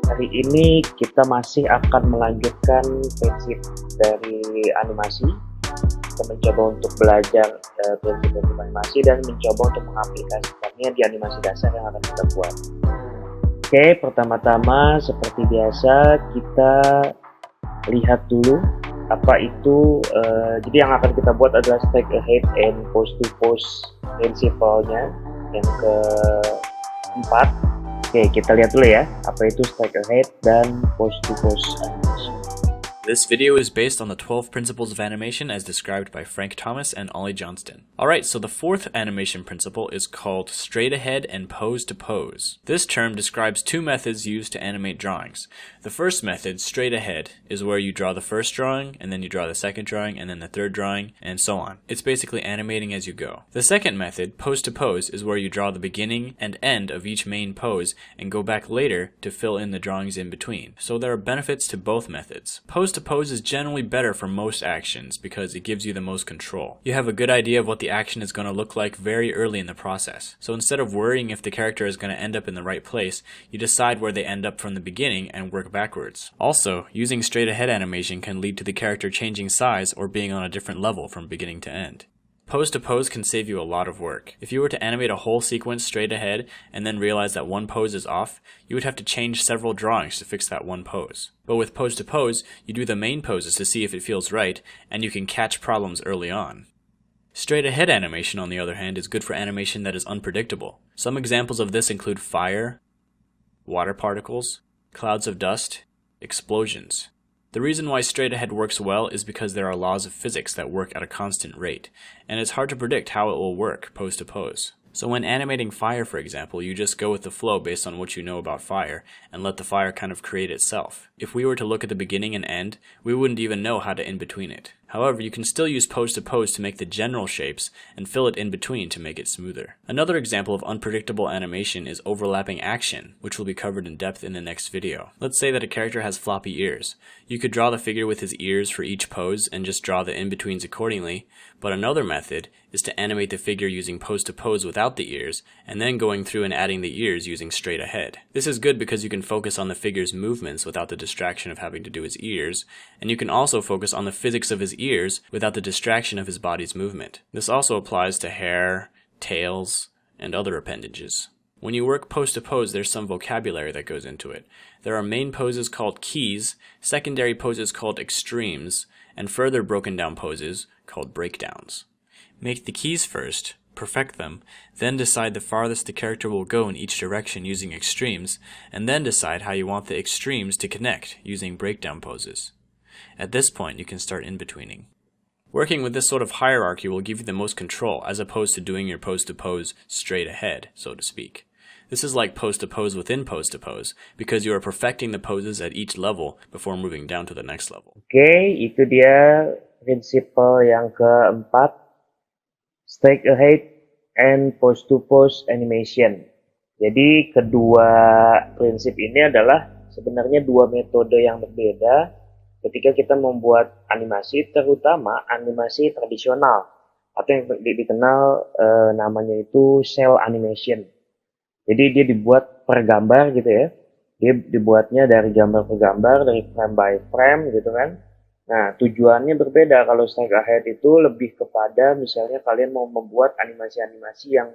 Hari ini kita masih akan melanjutkan prinsip dari animasi. Kita mencoba untuk belajar prinsip-prinsip animasi dan mencoba untuk mengaplikasikannya di animasi dasar yang akan kita buat. Oke, pertama-tama seperti biasa kita lihat dulu apa itu. Jadi yang akan kita buat adalah straight ahead and pose to pose prinsipalnya yang keempat. Oke, kita lihat dulu ya, apa itu straight ahead dan pose to pose animation. This video is based on the 12 principles of animation as described by Frank Thomas and Ollie Johnston. Alright, so the fourth animation principle is called straight ahead and pose to pose. This term describes two methods used to animate drawings. The first method, straight ahead, is where you draw the first drawing, and then you draw the second drawing, and then the third drawing, and so on. It's basically animating as you go. The second method, pose to pose, is where you draw the beginning and end of each main pose and go back later to fill in the drawings in between. So there are benefits to both methods. Pose to pose is generally better for most actions because it gives you the most control. You have a good idea of what the action is going to look like very early in the process. So instead of worrying if the character is going to end up in the right place, you decide where they end up from the beginning and work backwards. Also, using straight ahead animation can lead to the character changing size or being on a different level from beginning to end. Pose to pose can save you a lot of work. If you were to animate a whole sequence straight ahead and then realize that one pose is off, you would have to change several drawings to fix that one pose. But with pose to pose, you do the main poses to see if it feels right, and you can catch problems early on. Straight ahead animation, on the other hand, is good for animation that is unpredictable. Some examples of this include fire, water particles, clouds of dust, explosions. The reason why straight ahead works well is because there are laws of physics that work at a constant rate, and it's hard to predict how it will work pose to pose. So when animating fire, for example, you just go with the flow based on what you know about fire, and let the fire kind of create itself. If we were to look at the beginning and end, we wouldn't even know how to in between it. However, you can still use pose to pose to make the general shapes, and fill it in between to make it smoother. Another example of unpredictable animation is overlapping action, which will be covered in depth in the next video. Let's say that a character has floppy ears. You could draw the figure with his ears for each pose and just draw the in-betweens accordingly, but another method is to animate the figure using pose to pose without the ears, and then going through and adding the ears using straight ahead. This is good because you can focus on the figure's movements without the distraction of having to do his ears, and you can also focus on the physics of his ears without the distraction of his body's movement. This also applies to hair, tails, and other appendages. When you work pose to pose, there's some vocabulary that goes into it. There are main poses called keys, secondary poses called extremes, and further broken down poses called breakdowns. Make the keys first, perfect them, then decide the farthest the character will go in each direction using extremes, and then decide how you want the extremes to connect using breakdown poses. At this point, you can start in-betweening. Working with this sort of hierarchy will give you the most control, as opposed to doing your pose to pose straight ahead, so to speak. This is like pose to pose within pose to pose, because you are perfecting the poses at each level before moving down to the next level. Oke, itu dia prinsipal yang keempat, straight ahead and pose to pose animation. Jadi kedua prinsip ini adalah sebenarnya dua metode yang berbeda ketika kita membuat animasi, terutama animasi tradisional atau yang dikenal namanya itu cel animation. Jadi dia dibuat per gambar gitu ya. Dia dibuatnya dari gambar per gambar, dari frame by frame gitu kan. Nah, tujuannya berbeda. Kalau straight ahead itu lebih kepada misalnya kalian mau membuat animasi-animasi yang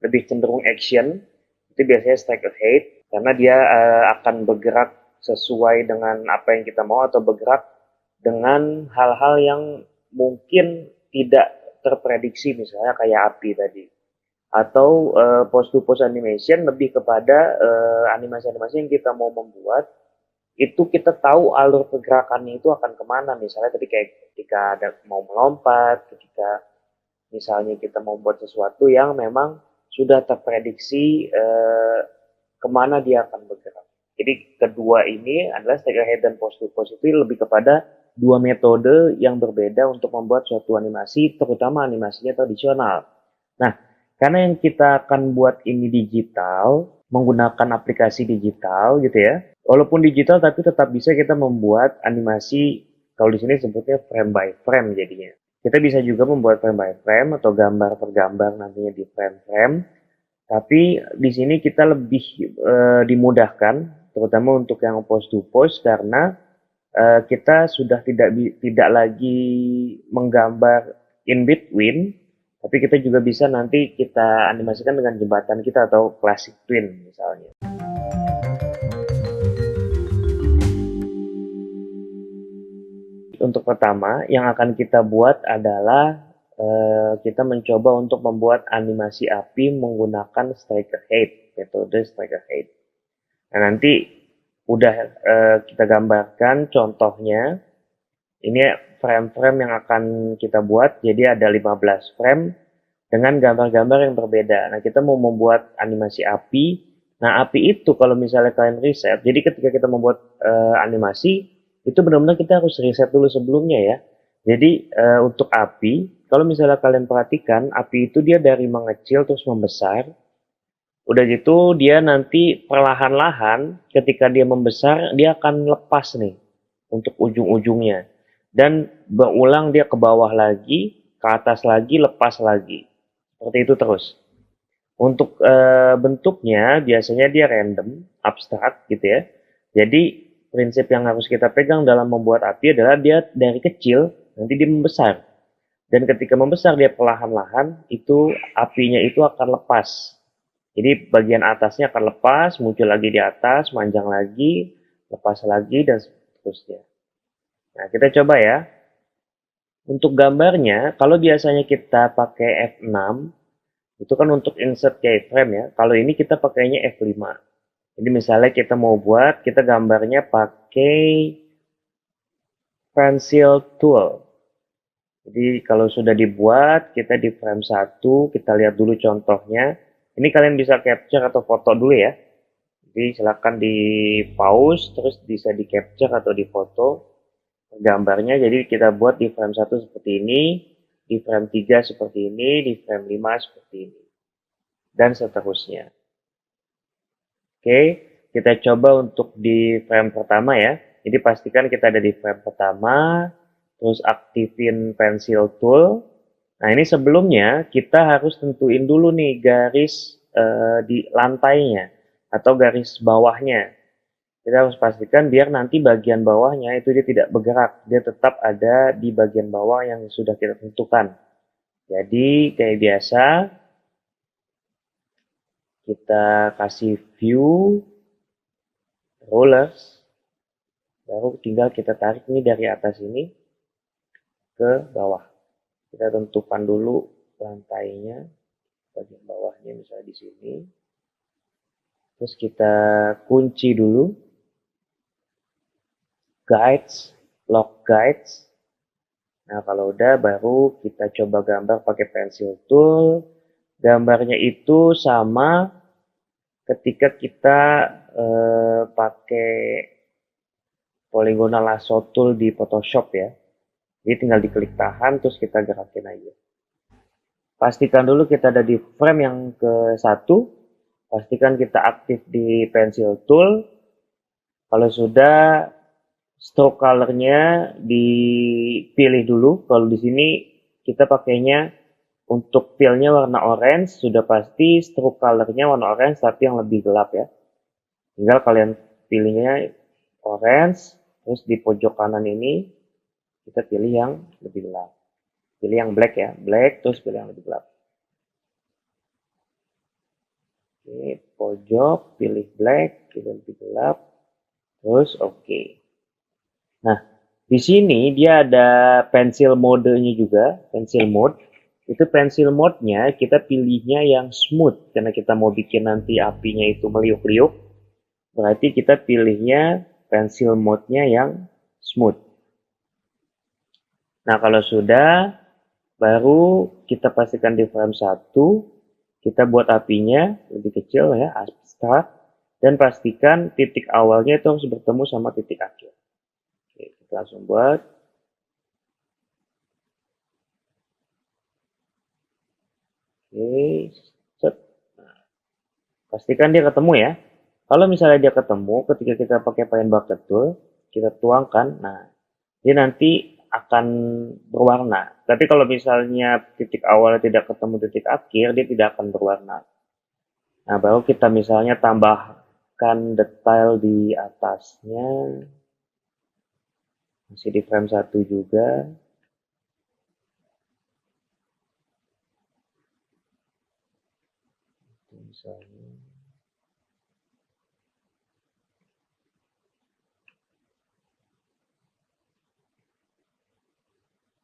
lebih cenderung action, itu biasanya straight ahead karena dia akan bergerak sesuai dengan apa yang kita mau atau bergerak dengan hal-hal yang mungkin tidak terprediksi, misalnya kayak api tadi. Atau pose to pose animation lebih kepada animasi-animasi yang kita mau membuat, itu kita tahu alur pergerakannya itu akan kemana. Misalnya tadi kayak ketika ada mau melompat, ketika misalnya kita mau membuat sesuatu yang memang sudah terprediksi kemana dia akan bergerak. Jadi kedua ini adalah straight ahead dan pose to pose itu lebih kepada dua metode yang berbeda untuk membuat suatu animasi, terutama animasinya tradisional. Nah, karena yang kita akan buat ini digital, menggunakan aplikasi digital gitu ya. Walaupun digital tapi tetap bisa kita membuat animasi, kalau di sini sebutnya frame by frame jadinya. Kita bisa juga membuat frame by frame atau gambar per gambar nantinya di frame-frame. Tapi di sini kita lebih dimudahkan terutama untuk yang post to post, karena kita sudah tidak lagi menggambar in between, tapi kita juga bisa nanti kita animasikan dengan jembatan kita atau classic twin misalnya. Untuk pertama yang akan kita buat adalah kita mencoba untuk membuat animasi api menggunakan striker head, metode striker head. Nah, nanti udah kita gambarkan contohnya. Ini frame-frame yang akan kita buat, jadi ada 15 frame dengan gambar-gambar yang berbeda. Nah, kita mau membuat animasi api. Nah, api itu kalau misalnya kalian riset, jadi ketika kita membuat animasi, itu benar-benar kita harus riset dulu sebelumnya ya. Jadi untuk api, kalau misalnya kalian perhatikan, api itu dia dari mengecil terus membesar. Udah gitu dia nanti perlahan-lahan ketika dia membesar, dia akan lepas nih untuk ujung-ujungnya. Dan berulang dia ke bawah lagi, ke atas lagi, lepas lagi. Seperti itu terus. Untuk bentuknya biasanya dia random, abstrak gitu ya. Jadi prinsip yang harus kita pegang dalam membuat api adalah dia dari kecil nanti dia membesar. Dan ketika membesar dia perlahan-lahan itu apinya itu akan lepas. Jadi bagian atasnya akan lepas, muncul lagi di atas, manjang lagi, lepas lagi, dan seterusnya. Nah, kita coba ya. Untuk gambarnya, kalau biasanya kita pakai F6, itu kan untuk insert keyframe ya. Kalau ini kita pakainya F5. Jadi misalnya kita mau buat, kita gambarnya pakai pencil tool. Jadi kalau sudah dibuat, kita di frame 1, kita lihat dulu contohnya. Ini kalian bisa capture atau foto dulu ya. Jadi silakan di pause, terus bisa di capture atau di foto gambarnya. Jadi kita buat di frame 1 seperti ini, di frame 3 seperti ini, di frame 5 seperti ini. Dan seterusnya. Oke, kita coba untuk di frame pertama ya. Jadi pastikan kita ada di frame pertama, terus aktifin pencil tool. Nah, ini sebelumnya kita harus tentuin dulu nih garis di lantainya atau garis bawahnya. Kita harus pastikan biar nanti bagian bawahnya itu dia tidak bergerak. Dia tetap ada di bagian bawah yang sudah kita tentukan. Jadi kayak biasa, kita kasih view rollers. Baru tinggal kita tarik ini dari atas ini ke bawah. Kita tentukan dulu lantainya, bagian bawahnya misalnya di sini. Terus kita kunci dulu guides, lock guides. Nah, kalau udah baru kita coba gambar pakai pencil tool. Gambarnya itu sama ketika kita pakai polygonal lasso tool di Photoshop ya. Jadi tinggal diklik tahan, terus kita gerakin aja. Pastikan dulu kita ada di frame yang ke-1. Pastikan kita aktif di pencil tool. Kalau sudah, stroke colornya dipilih dulu. Kalau di sini kita pakainya untuk fill-nya warna orange. Sudah pasti stroke colornya warna orange, tapi yang lebih gelap ya. Tinggal kalian pilihnya orange. Terus di pojok kanan ini kita pilih yang lebih gelap. Pilih yang black ya, black, terus pilih yang lebih gelap. Oke, pojok, pilih black, pilih lebih gelap, terus oke. Nah, di sini dia ada pencil modenya juga, pencil mode. Itu pencil mode-nya kita pilihnya yang smooth, karena kita mau bikin nanti apinya itu meliuk-liuk. Berarti kita pilihnya pencil mode-nya yang smooth. Nah, kalau sudah, baru kita pastikan di frame 1, kita buat apinya lebih kecil ya, abstrak, dan pastikan titik awalnya itu harus bertemu sama titik akhir. Oke, kita langsung buat. Oke, set. Nah, pastikan dia ketemu ya. Kalau misalnya dia ketemu, ketika kita pakai paint bucket tool, kita tuangkan, nah, dia nanti akan berwarna. Tapi kalau misalnya titik awalnya tidak ketemu titik akhir, dia tidak akan berwarna. Nah, baru kita misalnya tambah menambahkan detail di atasnya. Masih di frame 1 juga. Misalnya.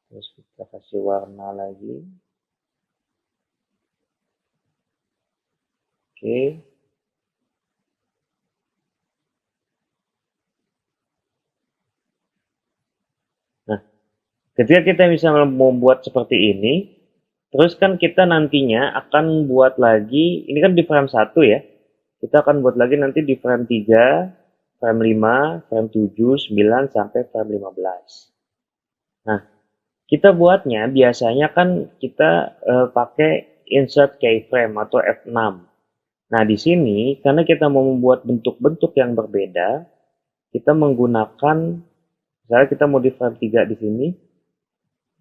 Terus kita kasih warna lagi. Oke. Nah, ketika kita bisa membuat seperti ini, terus kan kita nantinya akan buat lagi, ini kan di frame 1 ya. Kita akan buat lagi nanti di frame 3, frame 5, frame 7, 9, sampai frame 15. Nah, kita buatnya biasanya kan kita pakai insert keyframe atau F6. Nah, di sini karena kita mau membuat bentuk-bentuk yang berbeda, kita menggunakan, misalnya kita mau di frame 3 di sini,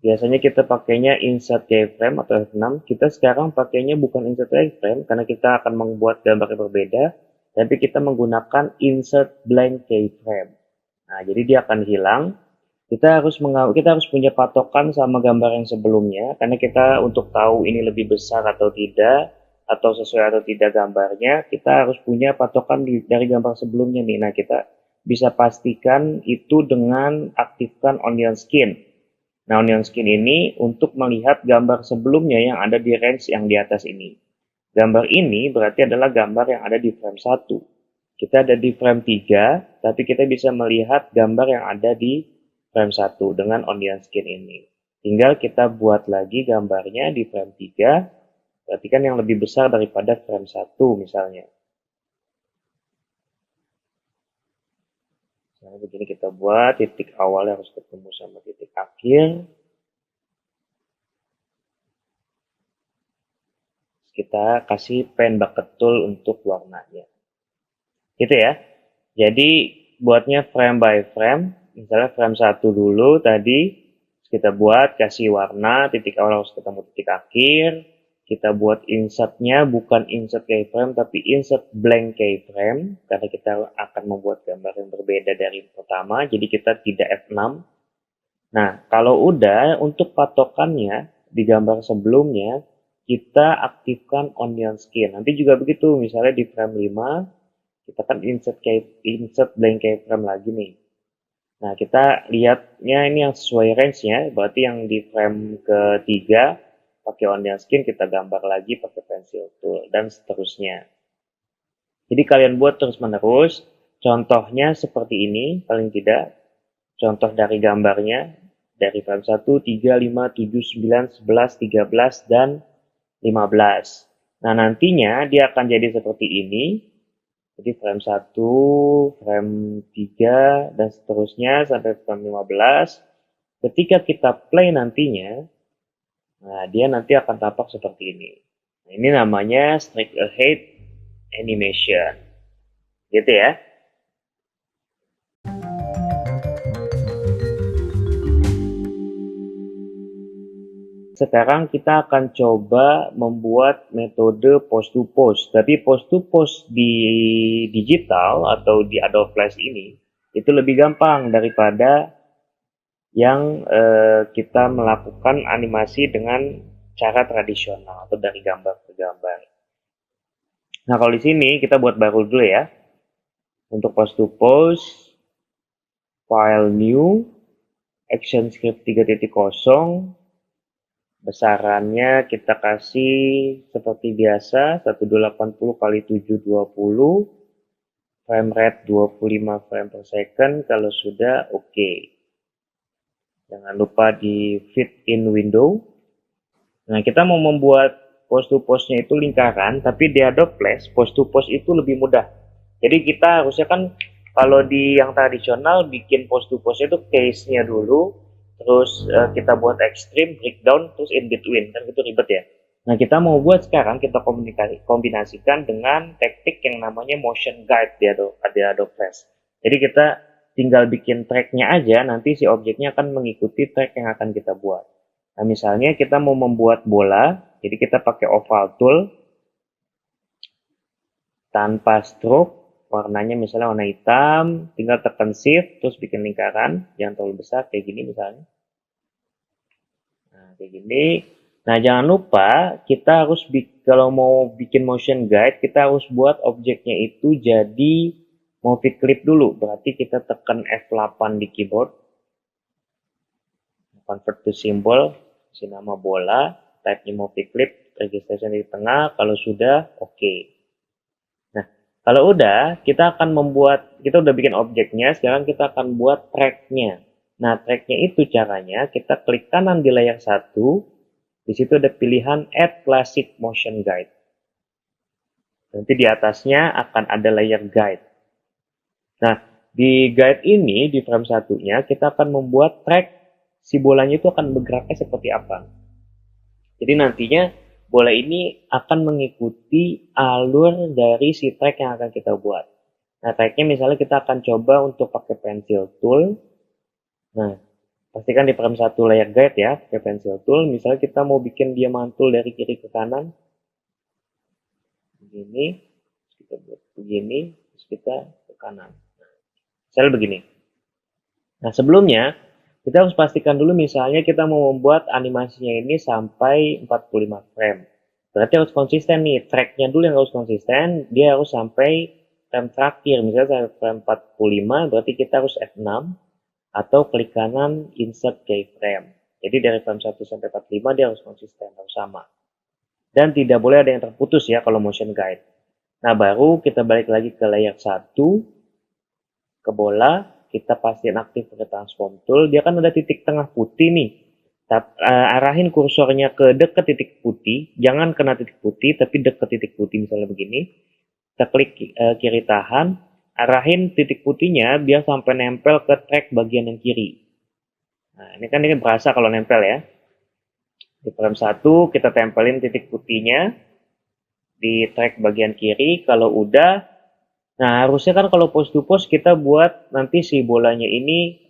biasanya kita pakainya insert keyframe atau F6. Kita sekarang pakainya bukan insert keyframe karena kita akan membuat gambar yang berbeda, tapi kita menggunakan insert blank keyframe. Nah, jadi dia akan hilang. Kita harus punya patokan sama gambar yang sebelumnya, karena kita untuk tahu ini lebih besar atau tidak, atau sesuai atau tidak gambarnya, kita harus punya patokan dari gambar sebelumnya nih. Nah, kita bisa pastikan itu dengan aktifkan onion skin. Nah, onion skin ini untuk melihat gambar sebelumnya yang ada di range yang di atas ini. Gambar ini berarti adalah gambar yang ada di frame 1. Kita ada di frame 3, tapi kita bisa melihat gambar yang ada di frame 1 dengan onion skin ini. Tinggal kita buat lagi gambarnya di frame 3, berarti kan yang lebih besar daripada frame 1 misalnya. Misalnya begini kita buat, titik awalnya harus ketemu sama titik akhir. Kita kasih pen bucket tool untuk warnanya. Gitu ya. Jadi buatnya frame by frame. Misalnya frame 1 dulu tadi, kita buat, kasih warna, titik awal harus ketemu titik akhir. Kita buat insertnya bukan insert keyframe, tapi insert blank keyframe, karena kita akan membuat gambar yang berbeda dari pertama, jadi kita tidak F6. Nah, kalau udah, untuk patokannya, di gambar sebelumnya, kita aktifkan onion skin. Nanti juga begitu, misalnya di frame 5, kita kan insert blank keyframe lagi nih. Nah, kita lihatnya ini yang sesuai range-nya, berarti yang di frame ketiga pakai onion skin, kita gambar lagi pakai pencil tool, dan seterusnya. Jadi kalian buat terus-menerus, contohnya seperti ini, paling tidak, contoh dari gambarnya, dari frame 1, 3, 5, 7, 9, 11, 13, dan 15. Nah, nantinya dia akan jadi seperti ini. Jadi frame 1, frame 3, dan seterusnya sampai frame 15. Ketika kita play nantinya, nah dia nanti akan tampak seperti ini. Nah, ini namanya straight ahead animation. Gitu ya. Sekarang kita akan coba membuat metode post to post. Tapi post to post di digital atau di Adobe Flash ini itu lebih gampang daripada yang kita melakukan animasi dengan cara tradisional atau dari gambar ke gambar. Nah, kalau di sini kita buat baru dulu ya. Untuk post to post, file new, action script 3.0, besarannya kita kasih seperti biasa 1280 kali 720, frame rate 25 frame per second. Kalau sudah oke. Jangan lupa di fit in window. Nah, kita mau membuat post to postnya itu lingkaran, tapi di Adobe Flash post to post itu lebih mudah. Jadi kita harusnya kan kalau di yang tradisional bikin post to post itu case-nya dulu, terus kita buat extreme, breakdown, terus in between, kan itu ribet ya. Nah, kita mau buat sekarang, kita kombinasikan dengan teknik yang namanya motion guide di Adobe Flash. Jadi kita tinggal bikin track-nya aja, nanti si objeknya akan mengikuti track yang akan kita buat. Nah, misalnya kita mau membuat bola, jadi kita pakai oval tool, tanpa stroke, warnanya misalnya warna hitam, tinggal tekan shift terus bikin lingkaran, jangan terlalu besar kayak gini misalnya. Nah, kayak gini. Nah, jangan lupa kita harus kalau mau bikin motion guide, kita harus buat objeknya itu jadi movie clip dulu. Berarti kita tekan F8 di keyboard. Convert to symbol, kasih nama bola, type-nya movie clip, registration di tengah, kalau sudah oke. Nah, kalau udah, kita udah bikin objeknya, sekarang kita akan buat track-nya. Nah, track-nya itu caranya, kita klik kanan di layar 1, di situ ada pilihan Add Classic Motion Guide. Nanti di atasnya akan ada layer guide. Nah, di guide ini, di frame satunya, kita akan membuat track si bolanya itu akan bergeraknya seperti apa. Jadi nantinya bola ini akan mengikuti alur dari si track yang akan kita buat. Nah, tracknya misalnya kita akan coba untuk pakai pencil tool. Nah, pastikan di frame 1 layer guide ya, pakai pencil tool. Misalnya kita mau bikin dia mantul dari kiri ke kanan. Begini, kita buat begini, terus kita ke kanan. Nah, misalnya begini. Nah, sebelumnya kita harus pastikan dulu misalnya kita mau membuat animasinya ini sampai 45 frame. Berarti harus konsisten nih, tracknya dulu yang harus konsisten, dia harus sampai frame terakhir. Misalnya sampai frame 45, berarti kita harus F6 atau klik kanan insert keyframe. Jadi dari frame 1 sampai 45 dia harus konsisten, harus sama. Dan tidak boleh ada yang terputus ya kalau motion guide. Nah, baru kita balik lagi ke layer 1, ke bola, kita pastiin aktif pakai transform tool, dia kan ada titik tengah putih nih. Arahin kursornya ke dekat titik putih, jangan kena titik putih, tapi dekat titik putih misalnya begini. Kita klik kiri tahan, arahin titik putihnya biar sampai nempel ke track bagian yang kiri. Nah, ini kan ini berasa kalau nempel ya. Di frame 1 kita tempelin titik putihnya di track bagian kiri, kalau udah. Nah, harusnya kan kalau post to post kita buat nanti si bolanya ini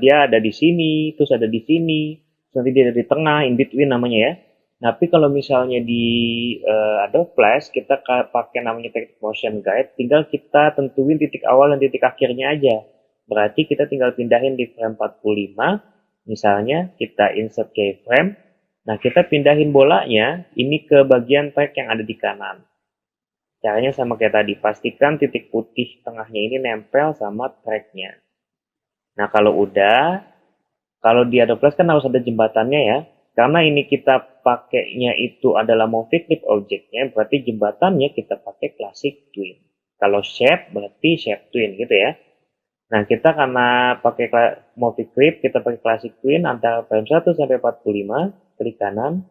dia ada di sini, terus ada di sini, terus nanti dia ada di tengah, in between namanya ya. Tapi kalau misalnya di Adobe Flash kita pakai namanya Text Motion Guide, tinggal kita tentuin titik awal dan titik akhirnya aja. Berarti kita tinggal pindahin di frame 45, misalnya kita insert keyframe. Nah, kita pindahin bolanya ini ke bagian track yang ada di kanan. Caranya sama kayak tadi, pastikan titik putih tengahnya ini nempel sama tracknya. Nah, kalau di Adobe Flash kan harus ada jembatannya ya. Karena ini kita pakainya itu adalah movie clip objeknya, berarti jembatannya kita pakai Classic Twin. Kalau shape, berarti shape twin gitu ya. Nah, kita karena pakai movie clip, kita pakai Classic Twin antara frame 1 sampai 45, klik kanan,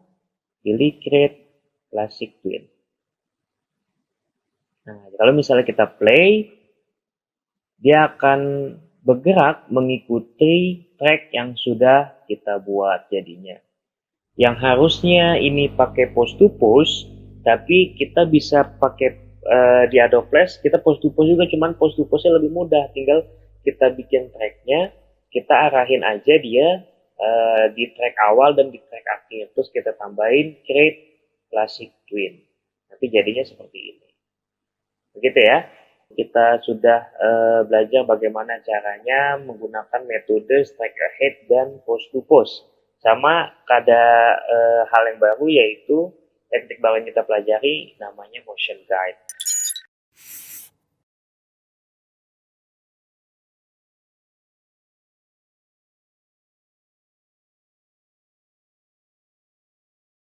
pilih Create Classic Twin. Nah, kalau misalnya kita play, dia akan bergerak mengikuti track yang sudah kita buat jadinya. Yang harusnya ini pakai post to post, tapi kita bisa pakai di Adobe Flash, kita post to post juga, cuman post to postnya lebih mudah. Tinggal kita bikin tracknya, kita arahin aja dia di track awal dan di track akhir. Terus kita tambahin Create Classic Twin. Nanti jadinya seperti ini. Begitu ya, kita sudah belajar bagaimana caranya menggunakan metode strike ahead dan post to post. Sama ada hal yang baru yaitu teknik baru yang kita pelajari namanya motion guide.